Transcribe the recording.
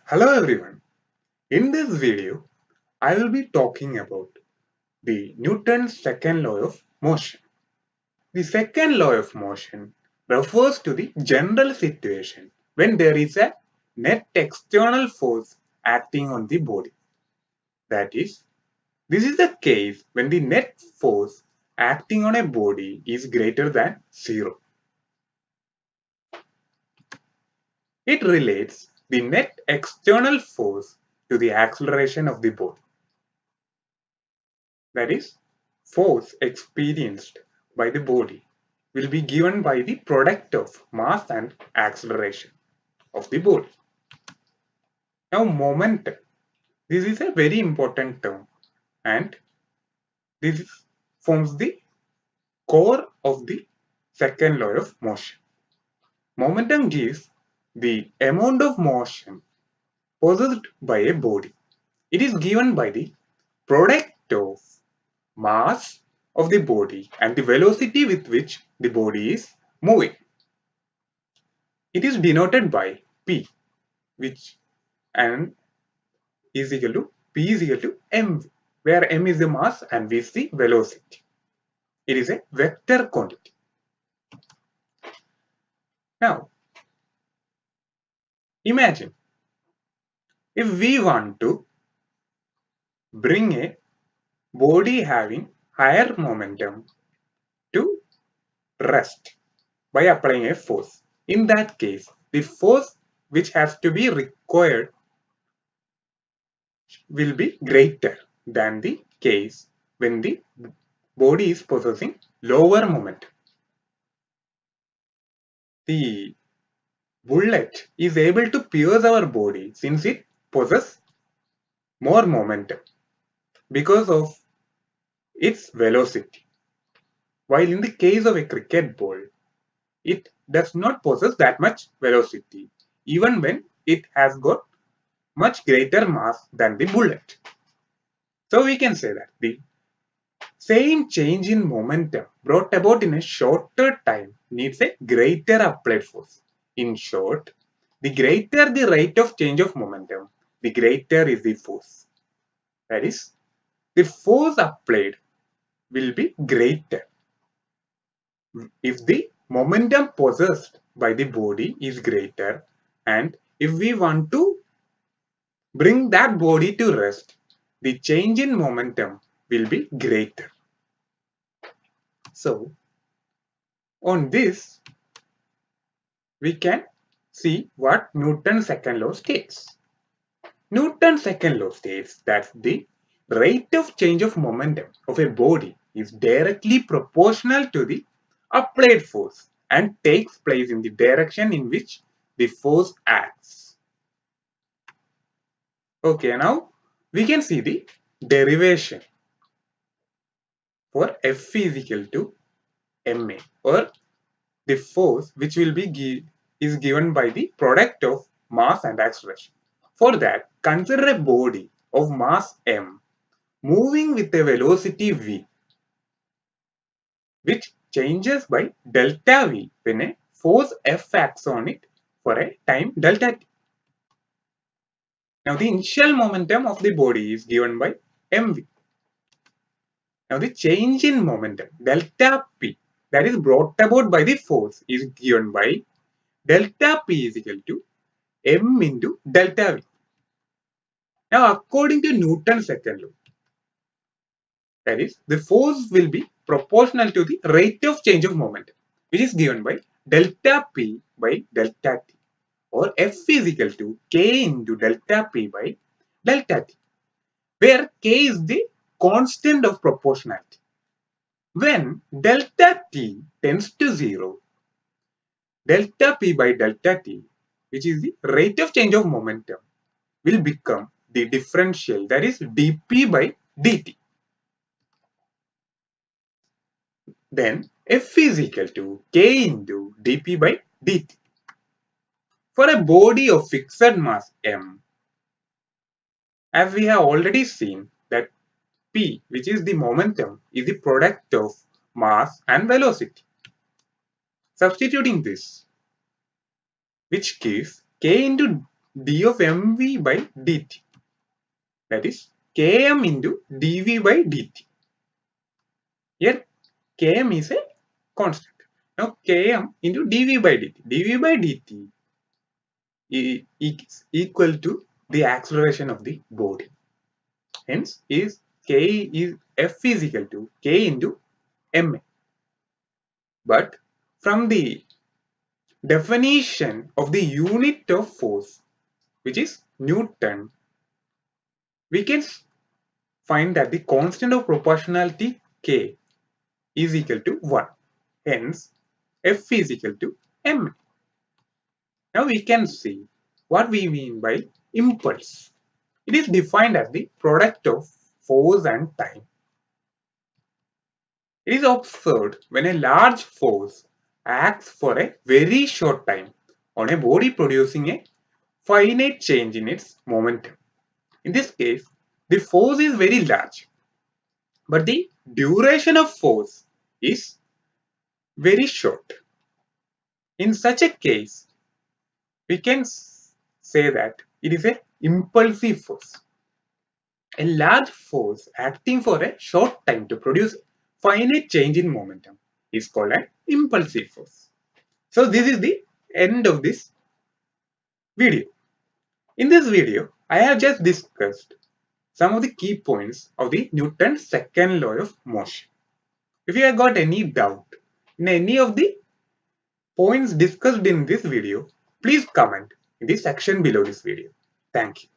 Hello everyone. In this video, I will be talking about the Newton's second law of motion. The second law of motion refers to the general situation when there is a net external force acting on the body. That is, this is the case when the net force acting on a body is greater than zero. It relates the net external force to the acceleration of the body. That is, force experienced by the body will be given by the product of mass and acceleration of the body. Now, momentum. This is a very important term and this forms the core of the second law of motion. Momentum gives the amount of motion possessed by a body. It is given by the product of mass of the body and the velocity with which the body is moving. It is denoted by P, which and is equal to P is equal to mv, where m is the mass and v is the velocity. It is a vector quantity. Now, imagine if we want to bring a body having higher momentum to rest by applying a force. In that case, the force which has to be required will be greater than the case when the body is possessing lower momentum. The bullet is able to pierce our body since it possesses more momentum because of its velocity. While in the case of a cricket ball, it does not possess that much velocity even when it has got much greater mass than the bullet. So we can say that the same change in momentum brought about in a shorter time needs a greater applied force. In short, the greater the rate of change of momentum, the greater is the force. That is, the force applied will be greater if the momentum possessed by the body is greater, and if we want to bring that body to rest, the change in momentum will be greater. So, on this, we can see what Newton's second law states. Newton's second law states that the rate of change of momentum of a body is directly proportional to the applied force and takes place in the direction in which the force acts. Okay, now we can see the derivation for F is equal to ma, or the force which will be is given by the product of mass and acceleration. For that, consider a body of mass m moving with a velocity v, which changes by delta v when a force F acts on it for a time delta t. Now the initial momentum of the body is given by mv. Now the change in momentum delta p that is brought about by the force is given by delta p is equal to m into delta v. Now according to Newton's second law, that is, the force will be proportional to the rate of change of momentum, which is given by delta P by delta T, or F is equal to K into delta P by delta T, where K is the constant of proportionality. When delta T tends to 0, delta P by delta T, which is the rate of change of momentum, will become the differential, that is dP by dt. Then F is equal to K into dP by dt. For a body of fixed mass m, as we have already seen that P, which is the momentum, is the product of mass and velocity. Substituting this, which gives K into d of mv by dt. That is km into dv by dt. Here km is a constant. Now km into dv by dt. dv by dt is equal to the acceleration of the body. Hence, f is equal to k into ma. But from the definition of the unit of force, which is Newton, we can find that the constant of proportionality k is equal to 1. Hence, f is equal to ma. Now we can see what we mean by impulse. It is defined as the product of force and time. It is observed when a large force acts for a very short time on a body producing a finite change in its momentum. In this case, the force is very large, but the duration of force is very short. In such a case, we can say that it is an impulsive force. A large force acting for a short time to produce finite change in momentum is called an impulsive force. So this is the end of this video. In this video, I have just discussed some of the key points of the Newton's second law of motion. If you have got any doubt in any of the points discussed in this video, please comment in the section below this video. Thank you.